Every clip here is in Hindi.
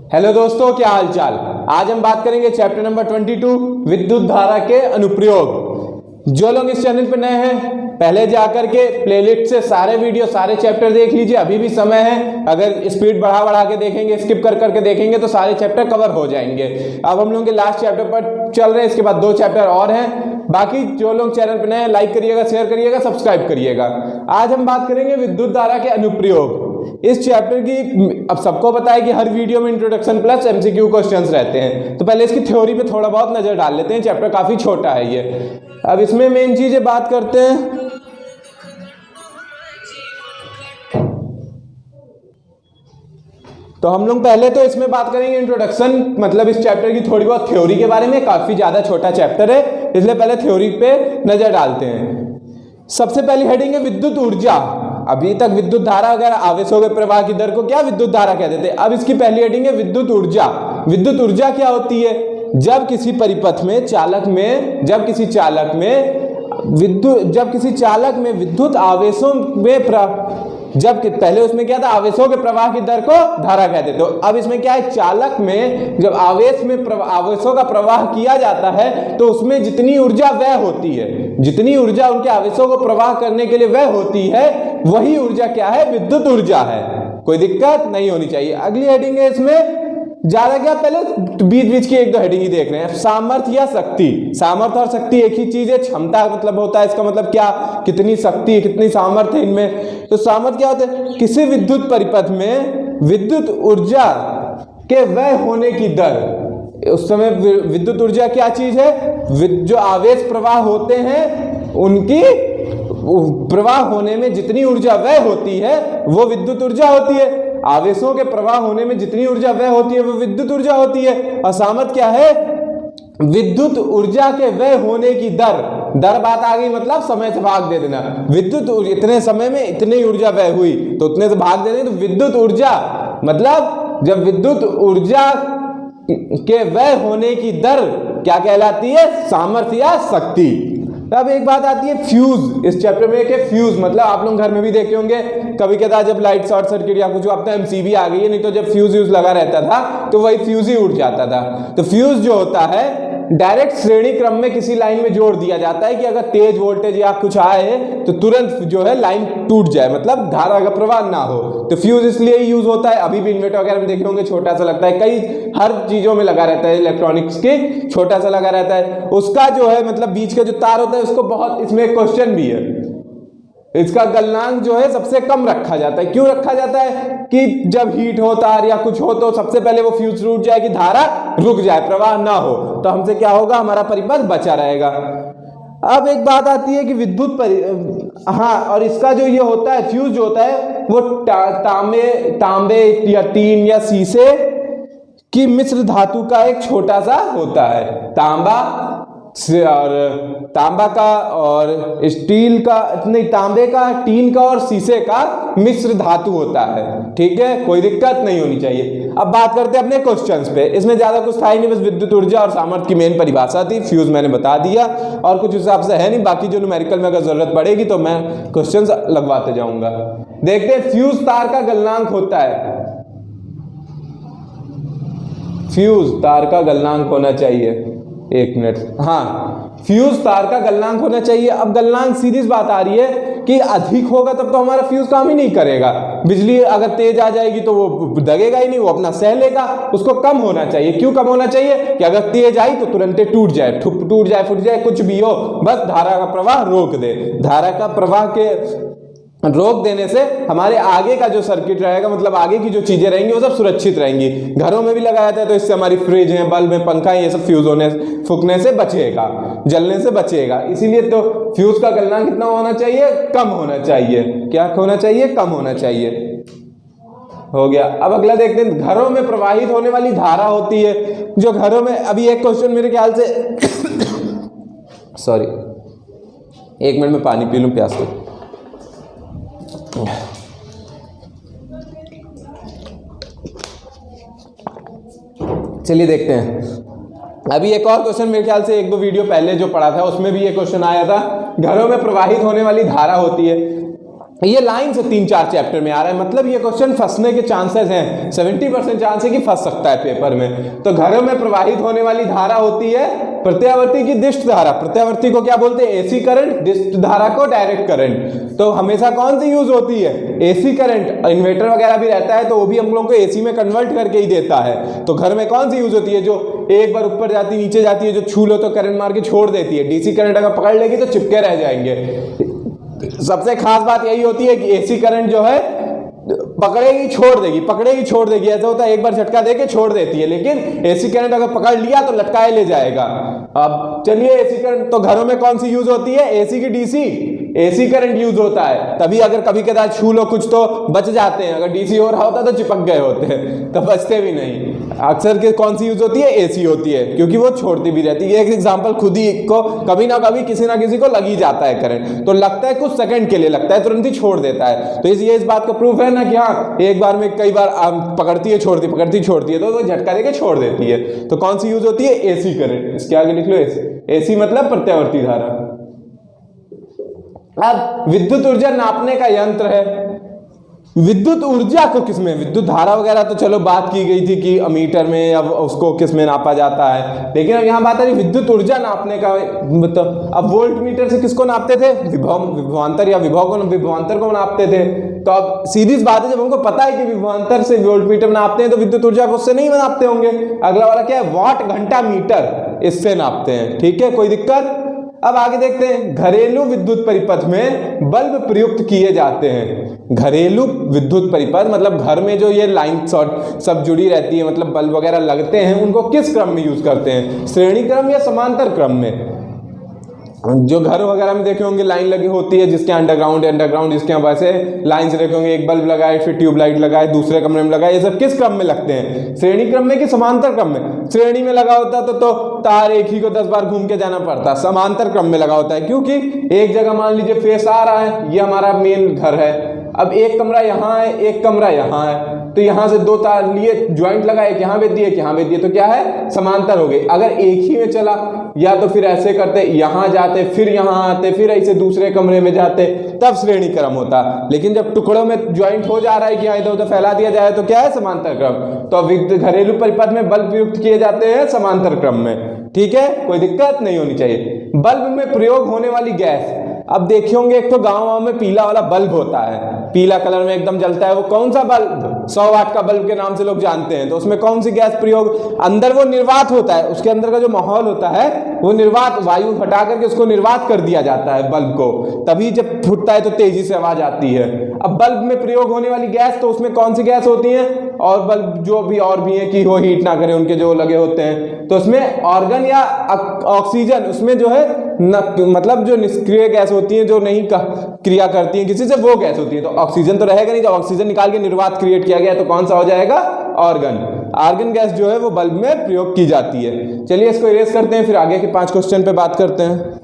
हेलो दोस्तों, क्या हाल चाल। आज हम बात करेंगे चैप्टर नंबर 22 विद्युत धारा के अनुप्रयोग। जो लोग इस चैनल पर नए हैं पहले जाकर के प्लेलिस्ट से सारे वीडियो सारे चैप्टर देख लीजिए, अभी भी समय है। अगर स्पीड बढ़ा के देखेंगे, स्किप कर करके देखेंगे तो सारे चैप्टर कवर हो जाएंगे। अब हम लोग के लास्ट चैप्टर पर चल रहे हैं, इसके बाद 2 चैप्टर और हैं। बाकी जो लोग चैनल पर नए हैं लाइक करिएगा, शेयर करिएगा, सब्सक्राइब करिएगा। आज हम बात करेंगे विद्युत धारा के अनुप्रयोग। इस चैप्टर की अब सबको पता है कि हर वीडियो में इंट्रोडक्शन प्लस एमसीक्यू क्वेश्चंस रहते हैं, तो पहले इसकी थ्योरी पे थोड़ा बहुत नजर डाल लेते हैं। चैप्टर काफी छोटा है ये। अब इसमें मेन चीजें बात करते हैं। तो हम लोग पहले तो इसमें बात करेंगे इंट्रोडक्शन, मतलब इस चैप्टर की थोड़ी बहुत थ्योरी के बारे में। काफी ज्यादा छोटा चैप्टर है, इसलिए पहले थ्योरी पे नजर डालते हैं। सबसे पहली हेडिंग है विद्युत ऊर्जा। अभी तक विद्युत धारा अगर आवेशों के प्रवाह की दर को क्या विद्युत धारा कहते थे। अब इसकी पहली हेडिंग है विद्युत ऊर्जा। विद्युत ऊर्जा क्या होती है? जब किसी परिपथ में जब किसी चालक में विद्युत आवेशों में पहले उसमें क्या था, आवेशों के प्रवाह की दर को धारा कहते थे। तो अब इसमें क्या है, चालक में जब आवेशों का प्रवाह किया जाता है तो उसमें जितनी ऊर्जा व्यय होती है, जितनी ऊर्जा उनके आवेशों को प्रवाह करने के लिए व्यय होती है, वही ऊर्जा क्या है, विद्युत ऊर्जा है। कोई दिक्कत नहीं होनी चाहिए। अगली हेडिंग है इसमें ज्यादा क्या, पहले बीच की 1-2 हेडिंग ही देख रहे हैं। सामर्थ्य या शक्ति। सामर्थ्य और शक्ति एक ही चीज है। क्षमता मतलब होता है, इसका मतलब क्या, कितनी शक्ति कितनी सामर्थ्य है इनमें। तो सामर्थ्य क्या होता है, किसी विद्युत परिपथ में विद्युत ऊर्जा के व्यय होने की दर। उस समय विद्युत ऊर्जा क्या चीज है, जो आवेश प्रवाह होते हैं उनकी प्रवाह होने में जितनी ऊर्जा व्यय होती है वो विद्युत ऊर्जा होती है। आवेशों के प्रवाह होने में जितनी ऊर्जा व्यय होती है वो विद्युत ऊर्जा होती है। और सामर्थ्य क्या है, विद्युत ऊर्जा के व्यय होने की दर बात आ गई, मतलब समय से भाग दे देना। विद्युत इतने समय में इतनी ऊर्जा व्यय हुई तो उतने से भाग दे देना। तो विद्युत ऊर्जा मतलब जब विद्युत ऊर्जा के व्यय होने की दर क्या कहलाती है, सामर्थ्य या शक्ति। अब एक बात आती है फ्यूज। इस चैप्टर में एक फ्यूज, मतलब आप लोग घर में भी देखे होंगे कभी कदा जब लाइट शॉर्ट सर्किट या कुछ, अब तो एमसीबी आ गई है, नहीं तो जब फ्यूज लगा रहता था तो वही फ्यूज ही उड़ जाता था। तो फ्यूज जो होता है डायरेक्ट श्रेणी क्रम में किसी लाइन में जोड़ दिया जाता है कि अगर तेज वोल्टेज या कुछ आए तो तुरंत जो है लाइन टूट जाए, मतलब धारा का प्रवाह ना हो। तो फ्यूज इसलिए यूज होता है। अभी भी इन्वर्टर वगैरह में देखे होंगे छोटा सा लगता है, कई हर चीजों में लगा रहता है, इलेक्ट्रॉनिक्स के छोटा सा लगा रहता है। उसका जो है मतलब बीच का जो तार होता है उसको बहुत, इसमें क्वेश्चन भी है, इसका गलनांक जो है सबसे कम रखा जाता है। क्यों रखा जाता है कि जब हीट हो तार या कुछ हो तो सबसे पहले वो फ्यूज टूट जाए कि धारा रुक जाए, प्रवाह ना हो, तो हमसे क्या होगा, हमारा परिपथ बचा रहेगा। अब एक बात आती है कि और इसका जो ये होता है फ्यूज जो होता है वो तांबे या टीन या शीशे की मिश्र धातु का एक छोटा सा होता है। तांबा का और स्टील का नहीं, तांबे का, टीन का और शीशे का मिश्र धातु होता है। ठीक है, कोई दिक्कत नहीं होनी चाहिए। अब बात करते हैं अपने क्वेश्चंस पे। इसमें ज्यादा कुछ था ही नहीं, बस विद्युत ऊर्जा और सामर्थ्य की मेन परिभाषा थी। फ्यूज मैंने बता दिया और कुछ हिसाब से है नहीं। बाकी जो न्यूमेरिकल में अगर जरूरत पड़ेगी तो मैं क्वेश्चंस लगवाते जाऊंगा। देखते हैं फ्यूज तार का गलनांक होता है। फ्यूज तार का गलनांक होना चाहिए, 1 मिनट, हाँ, फ्यूज तार का गलनांक होना चाहिए। अब गलनांक सीधी बात आ रही है कि अधिक होगा तब तो हमारा फ्यूज काम ही नहीं करेगा। बिजली अगर तेज आ जाएगी तो वो दगेगा ही नहीं, वो अपना सह लेगा। उसको कम होना चाहिए। क्यों कम होना चाहिए कि अगर तेज आई तो तुरंत टूट जाए, फूट जाए, कुछ भी हो, बस धारा का प्रवाह रोक दे। धारा का प्रवाह के रोक देने से हमारे आगे का जो सर्किट रहेगा, मतलब आगे की जो चीजें रहेंगी वो सब सुरक्षित रहेंगी। घरों में भी लगाया जाता है तो इससे हमारी फ्रिज है, बल्ब है, पंखा है, ये सब फ्यूज फूकने से बचेगा, जलने से बचेगा। इसीलिए तो फ्यूज का गलनांक कितना होना चाहिए, कम होना चाहिए। क्या होना चाहिए, कम होना चाहिए। हो गया। अब अगला देखते हैं, घरों में प्रवाहित होने वाली धारा होती है जो घरों में, अभी एक क्वेश्चन मेरे ख्याल से सॉरी 1 मिनट में पानी पी लूं, प्यास से। चलिए देखते हैं। अभी एक और क्वेश्चन मेरे ख्याल से 1-2 वीडियो पहले जो पढ़ा था उसमें भी ये क्वेश्चन आया था। घरों में प्रवाहित होने वाली धारा होती है। ये लाइन से 3-4 चैप्टर में आ रहा है, मतलब ये क्वेश्चन फंसने के चांसेस हैं, 70% चांस है कि फंस सकता है पेपर में। तो घरों में प्रवाहित होने वाली धारा होती है प्रत्यावर्ती की दिष्ट धारा। प्रत्यावर्ती को क्या बोलते हैं? AC current. दिष्ट धारा को डायरेक्ट करंट। तो हमेशा कौन सी यूज होती है? AC current. इन्वर्टर वगैरह भी रहता है तो वो भी हम लोगों को एसी में कन्वर्ट करके ही देता है। तो घर में कौन सी यूज होती है? जो एक बार ऊपर जाती नीचे जाती है, जो छू लो तो करंट मार के छोड़ देती है। डीसी करंट अगर पकड़ लेगी तो चिपके रह जाएंगे। सबसे खास बात यही होती है कि एसी करंट जो है पकड़ेगी छोड़ देगी, पकड़ेगी छोड़ देगी, ऐसा होता है एक बार झटका देके छोड़ देती है, लेकिन एसी करंट अगर पकड़ लिया तो लटकाए ले जाएगा। अब चलिए एसी करंट तो घरों में कौन सी यूज होती है? एसी की डीसी। एसी करंट यूज होता है, तभी अगर कभी कदार छू लो कुछ तो बच जाते हैं। अगर डीसी हो रहा होता तो चिपक गए होते हैं, तो बचते भी नहीं। अक्सर के कौन सी यूज होती है? एसी होती है, क्योंकि वो छोड़ती भी रहती है। एक एग्जांपल खुद ही को कभी ना कभी किसी ना किसी को लग ही जाता है करंट, तो लगता है कुछ सेकंड के लिए लगता है, तुरंत ही छोड़ देता है। तो ये इस बात का प्रूफ है ना कि हाँ एक बार में कई बार पकड़ती है छोड़ती, पकड़ती छोड़ती है, तो वो झटका देके छोड़ देती है। तो कौन सी यूज होती है? AC current. इसके आगे लिख लो एसी। एसी मतलब प्रत्यावर्ती धारा। अब विद्युत ऊर्जा नापने का यंत्र है। विद्युत ऊर्जा को किसमें? विद्युत धारा वगैरह तो चलो बात की गई थी कि अमीटर में, अब उसको किसमें नापा जाता है, लेकिन अब यहाँ बात आ रही विद्युत ऊर्जा नापने का। मतलब अब वोल्ट मीटर से किसको नापते थे? विभवांतर या विभव को, विभवांतर को नापते थे। तो अब सीधी बात है, जब हमको पता है कि विभवांतर से वोल्ट मीटर नापते हैं तो विद्युत ऊर्जा को उससे नहीं नापते होंगे। अगला वाला क्या है? वाट घंटा मीटर, इससे नापते हैं। ठीक है, कोई दिक्कत? अब आगे देखते हैं, घरेलू विद्युत परिपथ में बल्ब प्रयुक्त किए जाते हैं। घरेलू विद्युत परिपथ मतलब घर में जो ये लाइन शॉर्ट सब जुड़ी रहती है, मतलब बल्ब वगैरह लगते हैं, उनको किस क्रम में यूज करते हैं? श्रेणी क्रम या समांतर क्रम में? जो घर वगैरह में देखे होंगे लाइन लगी होती है, जिसके अंडरग्राउंड जिसके यहाँ वैसे लाइन से देखे होंगे, एक बल्ब लगाए फिर ट्यूबलाइट लगाए दूसरे कमरे में लगाए, ये सब किस क्रम में लगते हैं? श्रेणी क्रम में कि समांतर क्रम में? श्रेणी में लगा होता तो तार एक ही को 10 बार घूम के जाना पड़ता। समांतर क्रम में लगा होता है, क्योंकि एक जगह मान लीजिए फेस आ रहा है, ये हमारा मेन घर है, अब एक कमरा यहाँ है एक कमरा यहाँ है, तो यहाँ से 2 तार लिए ज्वाइंट लगाए, एक यहाँ भेज दिए एक यहाँ भेज दिए, तो क्या है? समांतर हो गई। अगर एक ही में चला या तो फिर ऐसे करते, यहाँ जाते फिर यहाँ आते फिर ऐसे दूसरे कमरे में जाते, तब श्रेणी क्रम होता। लेकिन जब टुकड़ों में ज्वाइंट हो जा रहा है कि यहाँ इधर उधर फैला दिया जाए तो क्या है? समांतर क्रम। तो घरेलू परिपथ में बल्ब प्रयुक्त किए जाते हैं समांतर क्रम में। ठीक है, कोई दिक्कत नहीं होनी चाहिए। बल्ब में प्रयोग होने वाली गैस, अब देखे होंगे एक तो गाँव में पीला वाला बल्ब होता है, पीला कलर में एकदम जलता है, वो कौन सा बल्ब? 100 वाट का बल्ब के नाम से लोग जानते हैं। तो उसमें कौन सी गैस प्रयोग? अंदर वो निर्वात होता है, उसके अंदर का जो माहौल होता है वो निर्वात, वायु हटा करके उसको निर्वात कर दिया जाता है बल्ब को, तभी जब फूटता है तो तेजी से आवाज आती है। अब बल्ब में प्रयोग होने वाली गैस, तो उसमें कौन सी गैस होती है? और बल्ब जो भी और भी है कि वो हीट ना करे, उनके जो लगे होते हैं, तो उसमें ऑर्गन या ऑक्सीजन, उसमें जो है मतलब जो निष्क्रिय गैस होती है, जो नहीं क्रिया करती है किसी से, वो गैस होती है। तो ऑक्सीजन तो रहेगा नहीं, जब ऑक्सीजन निकाल के निर्वात क्रिएट किया गया तो कौन सा हो जाएगा? ऑर्गन। आर्गन गैस जो है वो बल्ब में प्रयोग की जाती है। चलिए इसको इरेज करते हैं, फिर आगे के 5 क्वेश्चन पे बात करते हैं।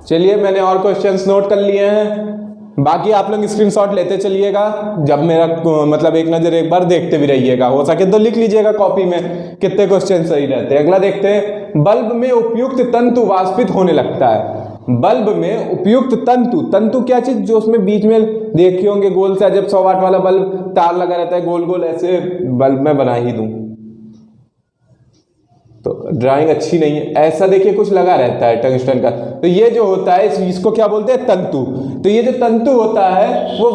चलिए मैंने और क्वेश्चंस नोट कर लिए हैं, बाकी आप लोग स्क्रीनशॉट लेते चलिएगा, जब मेरा मतलब एक नजर एक बार देखते भी रहिएगा, हो सके तो लिख लीजिएगा कॉपी में कितने क्वेश्चन सही रहते हैं। अगला देखते हैं, बल्ब में उपयुक्त तंतु वाष्पित होने लगता है। बल्ब में उपयुक्त तंतु, तंतु क्या चीज? जो उसमें बीच में देखे होंगे गोल सा, जब 100 वाट वाला बल्ब तार लगा रहता है गोल गोल, ऐसे बल्ब में बना ही दूं तो ड्राइंग अच्छी नहीं है, ऐसा देखिए कुछ लगा रहता है टंगस्टन का, तो ये जो होता है इसको क्या बोलते हैं? तंतु। तो ये जो तंतु होता है वो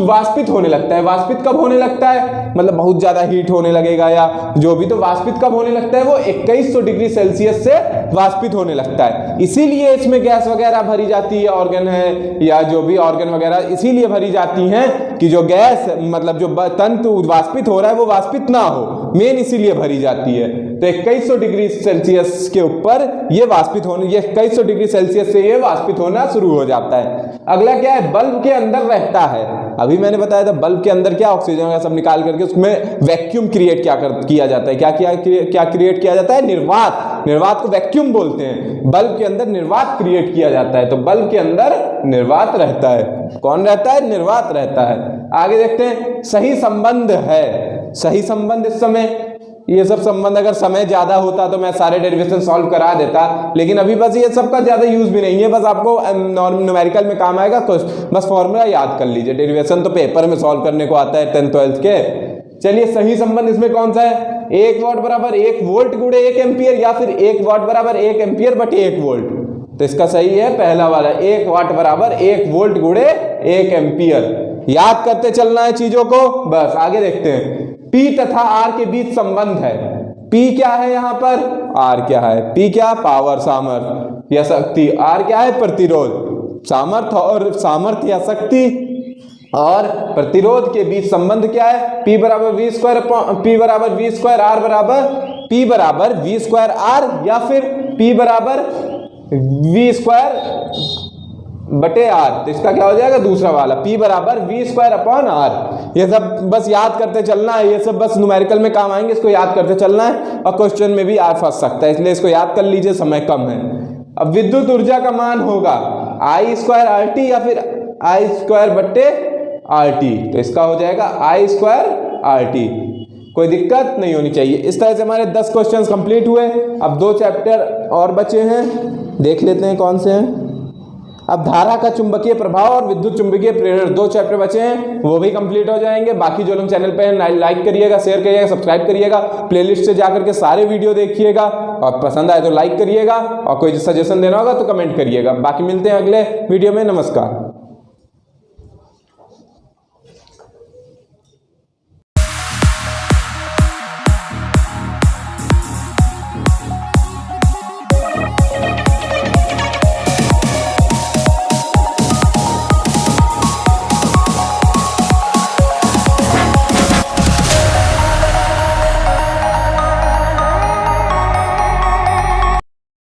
वाष्पित होने लगता है। वाष्पित कब होने लगता है? मतलब बहुत ज्यादा हीट होने लगेगा या जो भी, तो वाष्पित कब होने लगता है? वो 2100 डिग्री सेल्सियस से वाष्पित होने लगता है। इसीलिए इसमें गैस वगैरह भरी जाती है, ऑर्गन है या जो भी ऑर्गन वगैरह इसीलिए भरी जाती हैं कि जो गैस मतलब जो तंतु वाष्पित हो रहा है वो वाष्पित ना हो, मेन इसीलिए भरी जाती है। तो 2100 डिग्री सेल्सियस के ऊपर ये वाष्पित होने, ये 2100 डिग्री सेल्सियस से ये वाष्पित होना शुरू हो जाता है। अगला क्या है? बल्ब के अंदर रहता है। अभी मैंने बताया था बल्ब के अंदर क्या ऑक्सीजन का सब निकाल करके उसमें वैक्यूम क्रिएट किया जाता है। क्या क्रिएट किया जाता है? निर्वात। निर्वात को वैक्यूम बोलते हैं। बल्ब के अंदर निर्वात क्रिएट किया जाता है, तो बल्ब के अंदर निर्वात रहता है। कौन रहता है? निर्वात रहता है। आगे देखते हैं, सही संबंध है। सही संबंध इस समय ये सब संबंध अगर समय ज्यादा होता तो मैं सारे डेरिवेशन सॉल्व करा देता, लेकिन अभी बस ये सब का ज्यादा यूज भी नहीं है, बस आपको न्यूमेरिकल में काम आएगा, बस फॉर्मूला याद कर लीजिए। डेरिवेशन तो पेपर में सॉल्व करने को आता है 10th 12th के। चलिए सही संबंध इसमें कौन सा है, 1 वाट बराबर 1 वोल्ट गुणे 1 एम्पियर, या फिर 1 वाट बराबर 1 एम्पियर बटे 1 वोल्ट। तो इसका सही है पहला वाला, 1 वाट बराबर 1 वोल्ट गुणे 1 एम्पियर। याद करते चलना है चीजों को। बस आगे देखते हैं, P तथा R के बीच संबंध है। P क्या है यहाँ पर, R क्या है, P क्या, पावर सामर्थ्य या शक्ति, R क्या है, प्रतिरोध। सामर्थ्य और सामर्थ्य या शक्ति और प्रतिरोध के बीच संबंध क्या है, P बराबर V स्क्वायर, P बराबर V स्क्वायर, R बराबर P बराबर V स्क्वायर R, या फिर P बराबर V स्क्वायर बटे R। तो इसका क्या हो जाएगा दूसरा वाला, P बराबर V स्क्वायर अपॉन R। ये सब बस याद करते चलना है, ये सब बस न्यूमेरिकल में काम आएंगे, इसको याद करते चलना है और क्वेश्चन में भी आ फंस सकता है, इसलिए इसको याद कर लीजिए, समय कम है। अब विद्युत ऊर्जा का मान होगा I स्क्वायर RT या फिर I स्क्वायर बट्टे RT। तो इसका हो जाएगा I स्क्वायर RT, कोई दिक्कत नहीं होनी चाहिए। इस तरह से हमारे 10 क्वेश्चंस कंप्लीट हुए। अब 2 चैप्टर और बचे हैं, देख लेते हैं कौन से हैं। अब धारा का चुंबकीय प्रभाव और विद्युत चुंबकीय प्रेरण 2 चैप्टर बचे हैं, वो भी कंप्लीट हो जाएंगे। बाकी जो लोग चैनल पे लाइक करिएगा, शेयर करिएगा, सब्सक्राइब करिएगा, प्लेलिस्ट से जाकर के सारे वीडियो देखिएगा और पसंद आए तो लाइक करिएगा और कोई सजेशन देना होगा तो कमेंट करिएगा। बाकी मिलते हैं अगले वीडियो में, नमस्कार।